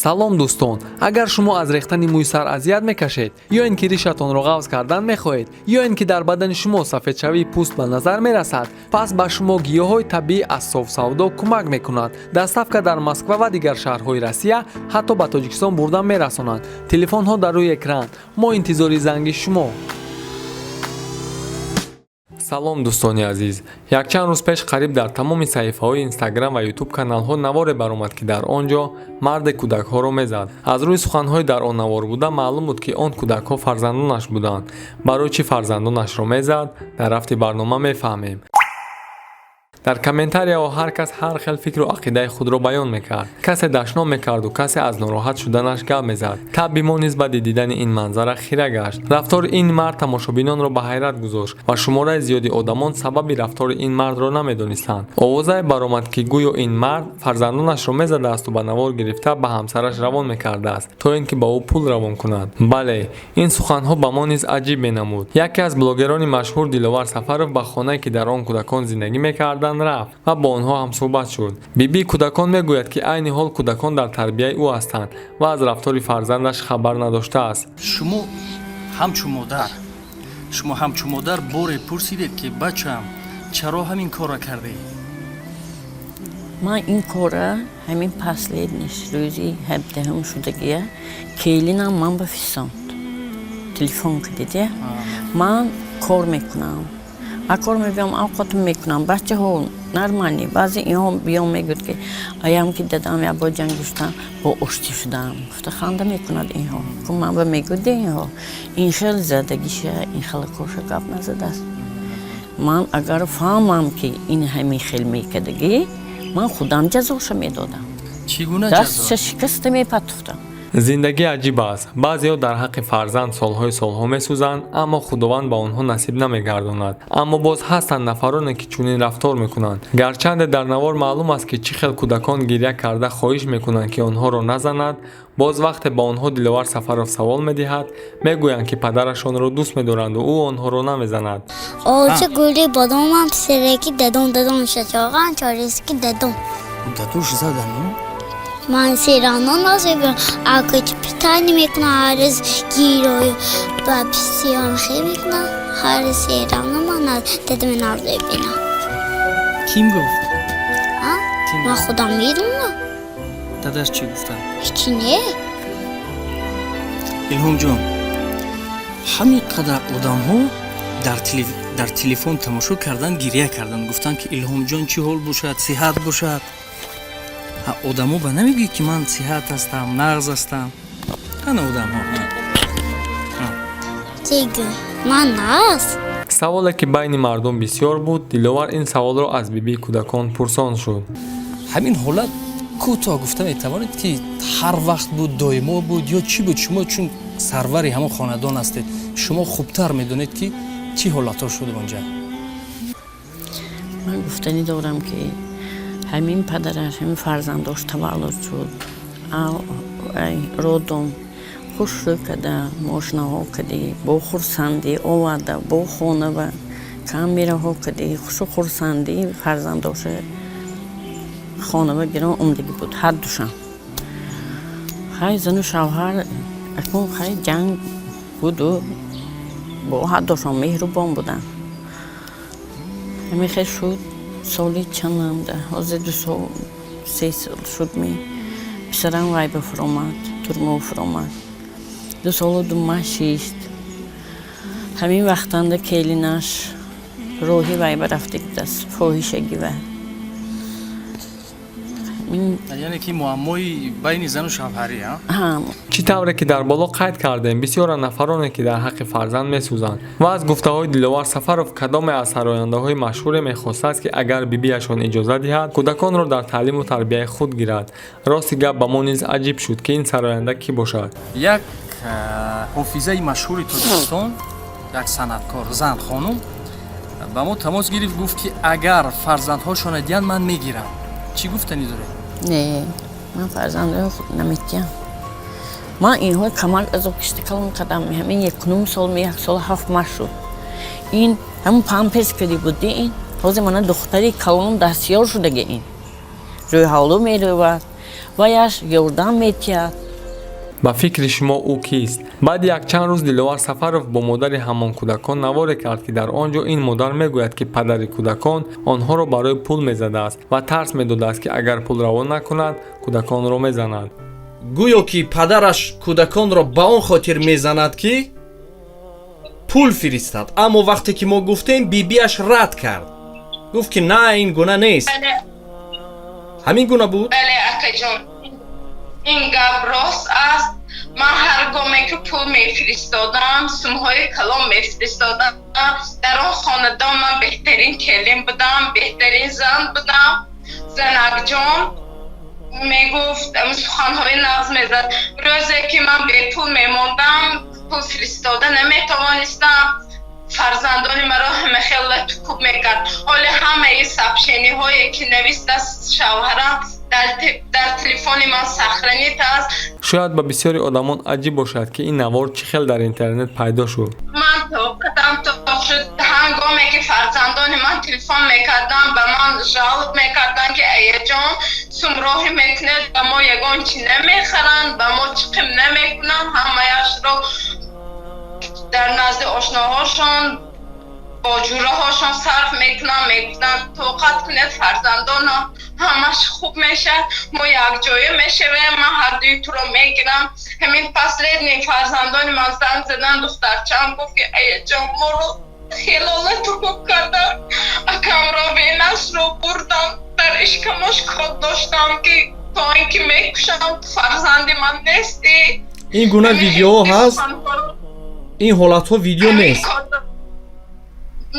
салом дӯстон, агар шумо аз рехтани мӯи сар азият мекашед ё ин ки ришатонро ғавз кардан мехоҳед ё ин ки дар бадани шумо сафедшавии пӯст ба назар мерасад, пас ба шумо гиёҳҳои табиӣ аз софсавдо кӯмак мекунад. Доставка дар Москва ва дигар шаҳрҳои Россия ҳатто ба Тоҷикистон бурда мерасонанд. Телефонҳо дар рӯи экран. Мо интизори занги шумо. салом дӯстони азиз, якчанд рӯз пеш қариб дар тамоми саҳифаҳои Instagram ва YouTube каналҳо наворе баромад ки дар он ҷо марде кӯдакҳоро мезад. Аз рӯи суханҳои дар он навор буда маълум буд ки он кӯдакҳо фарзандонаш буданд. Барои чӣ фарзандонашро мезад, дар рафти барнома мефаҳмем. дар комментарияҳо ҳар кас ҳар хел фикру ақидаи худро баён мекард. Касе дашном мекарду касе аз нороҳат шуданаш гап мезад. Таби мо нисбати дидани ин манзара хира гашт. Рафтори ин мард тамошобинонро ба ҳайрат гузошт ва шумораи зиёди одамон сабаби рафтори ин мардро намедонистанд. овозае баромад ки гӯё ин мард фарзандонашро мезадаасту ба навор гирифта ба ҳамсараш равон мекардааст, то ин ки ба ӯ пул равон кунад. Бале, ин суханҳо ба мо низ аҷиб менамуд. яке аз блогерони машҳур Диловар Сафаров ба хонае ки дар он кӯдакон зиндагӣ мекарданд рафт ва бо онҳо ҳам суҳбат шуд. биби кӯдакон мегӯяд ки айни ҳол кӯдакон дар тарбияи ӯ ҳастанд ва аз рафтори фарзандаш хабар надоштааст. шумо ҳамчун модар боре пурсидед ки бачаам чаро ҳамин корро кардед? ман ин кора ҳамин последниш рӯзи 17 шудагия келинам ман ба фисонд телефон кардиде ман кор мекунам кор мебиям авқотам мекунам бачаҳо нормалӣ баъзе инҳо биём мегӯд ки аям ки дадам я бо ҷанг гуштам бо оштӣ шудам гуфта ханда мекунад инҳо ку ман ба мегӯде инҳо ин хеле задагиша ин хеле корша гап назадааст. ман агар фаҳмам ки ин ҳамин хел мекардагӣ ман худам ҷазоша медодам. Чӣ гуна дастша шикаста мепатуфтам. зиндагӣ аҷиб аст. баъзеҳо дар ҳаққи фарзанд солҳо месӯзанд, аммо худованд ба онҳо насиб намегардонад. аммо боз ҳастанд нафароне ки чунин рафтор мекунанд. гарчанде дар навор маълум аст ки чӣ хел кӯдакон гирья карда хоҳиш мекунанд ки онҳоро назанад, боз вақте ба онҳо Диловар Сафаров савол медиҳад, мегӯянд ки падарашонро дӯст медоранду ӯ онҳоро намезанад. Олча гули бадомам сиреки дадон шачоған чариски дадон. дадуш задану? Ман сирано насибам, ако чи питани мекунам ҳарез гирою ба писиям хе мекунам ҳарез сирано ман дадам нарзе бинам. ким гуфт? ман худам медонам. дадаш чӣ гуфта? ҳичи не. илҳомҷон, ҳамин қадар одамҳо дар телефон тамошо кардан гирья кардан гуфтанд ки илҳомҷон чӣ ҳол бошад, сиҳат бошад. одамо ба намегӯяд ки ман сиҳат ҳастам, нағз ҳастам. ана одамҳо тегӯ ман нағз. саволе ки байни мардум бисёр буд, Диловар ин саволро аз бибии кӯдакон пурсон шуд. ҳамин ҳолат кӯтоҳ гуфта метавонед ки ҳар вақт буд, доимо буд ё чӣ буд? шумо чун сарвари ҳамон хонадон ҳастед, шумо хубтар медонед ки чӣ ҳолатҳо шуд онҷа. ман гуфтанӣ дорам ки ҳамин падараш ҳамин фарзандош таваллуд шуд родом хушрӯ када мошинаҳо кади бо хурсандӣ оварда бо хонава камераҳо кади хушу хурсандӣ фарзандоша хонава гирон умдагӣ буд ҳар душам. хай зану шавҳар акнун хай ҷанг буду бо ҳар душам меҳрубон буданд. ҳамин хел шуд соли чандам да ҳозир 2 сол шуд ми писарам вай ба фуромад турмо фуромад 2 солу 2 маҳ шист. ҳамин вақтанда келинаш роҳи вай ба рафта гидааст фоҳишагӣ вай. яъне ки муаммои байни зану шавҳарӣ чӣ тавре ки дар боло қайд кардем, бисёр нафароне ки дар ҳаққи фарзанд месӯзанд ва аз гуфтаҳои Диловар Сафаров кадоме аз сарояндаҳои машҳуре мехостааст ки агар бибияшон иҷоза диҳад кӯдаконро дар таълиму тарбияи худ гирад. рости гап ба мо низ аҷиб шуд ки ин сароянда кӣ бошад. як ҳофизаи машҳури Тоҷикистон, як санъаткор зан хонум ба мо тамос гирифт, гуфт ки агар фарзандҳошона диҳанд ман мегирам. чӣ гуфтанӣ доред? не ман фарзандаи худ намедиҳам. ман инҳои камак азоб кишта калон кардам ҳамин 1 сол 1 сол 7 маҳ шуд. ин ҳамн памперс кади буди ин ҳозир мана духтари калон дастёр шудаги ин рӯйҳавлу мерӯвад ваяш ёрдам мекард. ба фикри шумо ӯ кист? баъди якчанд рӯз Диловар Сафаров бо модари ҳамон кӯдакон наворе кард ки дар он ҷо ин модар мегӯяд ки падари кӯдакон онҳоро барои пул мезадааст ва тарс медодааст ки агар пул равон накунад кӯдаконро мезанад. гӯё ки падараш кӯдаконро ба он хотир мезанад ки пул фиристад, аммо вақте ки мо гуфтем бибиаш рад кард, гуфт ки на, ин гуна нест. ҳамин гуна буд? бале акаҷон, ин гап рост аст. ман ҳар гоме ки пул мефиристодам, сумҳои калом мефиристодам, дар он хонадон ман беҳтарин келин будам, беҳтарин зан будам. занакҷон мегуфт, суханҳои нағз мезад. рӯзе ки ман бепул мемондам, пул фиристода наметавонистам, фарзандони маро ҳама хеле тукуб мекард. ҳоли ҳамаи сабшениҳое ки навистааст шавҳарам дар телефони ман сахранит аст. шояд ба бисёри одамон аҷиб бошад ки ин навор чӣ хел дар интернет пайдо шуд. ман тоқатам тоқ шуд. ҳангоме ки фарзандони ман телефон мекардам, ба ман жалоб мекарданд ки аяҷон сумроҳӣ мекунед, ба мо ягон чӣ намехаранд, ба мо чиқим намекунанд, ҳамаяшро дар назди ошноҳошон бо ҷураҳошон сарф мекунанд. мегӯфтанд тоқат кунед, фарзандонам ҳамаш хуб мешавад, мо якҷоя мешавем, ман ҳардуи туро мегирам. ҳамин последний фарзандони ман занг задан, духтарчаам гуфт ки аяҷон моро хелола тукуб кардан, акамро венасро бурдам, дар ишкамош код доштам ки то ин ки мекушам фарзанди ман нестӣ. ин гуна видеоҳо ҳаст? ин ҳолатҳо видео нест?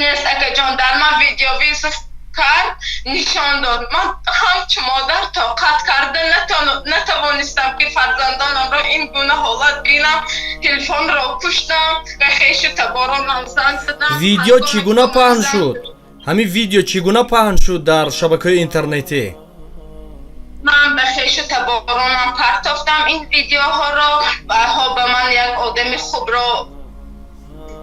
нест акаҷон, дар ман видеовизов кард, нишон дод. ман ҳамчу модар тоқат карда натавонистам ки фарзандонамро ин гуна ҳолат бинам. телефонро куштам, ба хешу таборонам занг задам. видео чӣ гуна паҳн шуд? ҳамин видео чӣ гуна паҳн шуд дар шабакаҳои интернетӣ? ман ба хешу таборонам партофтам ин видеоҳоро. баҳо ба ман як одами хубро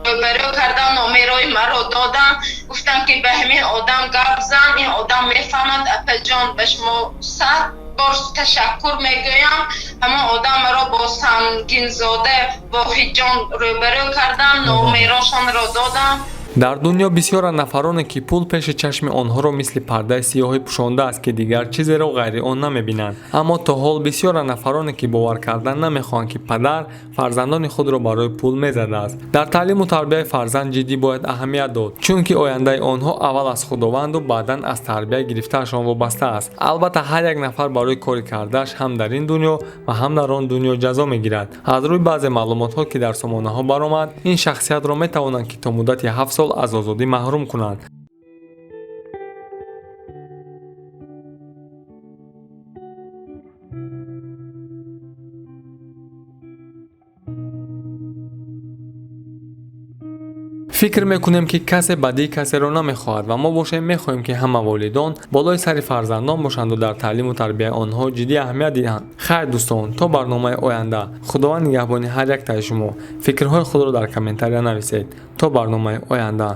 рӯбарӯ кардан, номерои маро додан, гуфтам ки ба ҳамин одам гап зан, ин одам мефаҳмад. апаҷон, ба шумо 100 бор ташаккур мегӯям. ҳамон одам маро бо сангинзода воҳиҷон рӯбарӯ кардан, номерошонро додам. дар дунё бисёр нафароне ки пул пеши чашми онҳоро мисли пардаи сиёҳӣ пӯшондааст ки дигар чизеро ғайри он намебинанд. аммо то ҳол бисёр нафароне ки бовар кардан намехоҳанд ки падар фарзандони худро барои пул мезадааст. дар таълиму тарбияи фарзанд ҷиддӣ бояд аҳамият дод, чунки ояндаи онҳо аввал аз худованду баъдан аз тарбия гирифтаашон вобаста аст. албатта ҳар як нафар барои кори кардааш ҳам дар ин дунё ва ҳам дар он дунё ҷазо мегирад. аз рӯи баъзе маълумотҳо ки дар сомонаҳо баромад, ин шахсиятро метавонанд ки то муддати 7 сол аз озодӣ маҳрум кунанд. фикр мекунем ки касе бадии касеро намехоҳад ва мо бошем мехоҳем ки ҳама волидон болои сари фарзандон бошанду дар таълиму тарбияи онҳо ҷиддӣ аҳамият диҳанд. хайр дӯстон, то барномаи оянда, худованд нигаҳбони ҳар яктаи шумо. фикрҳои худро дар комментария нависед. то барномаи оянда.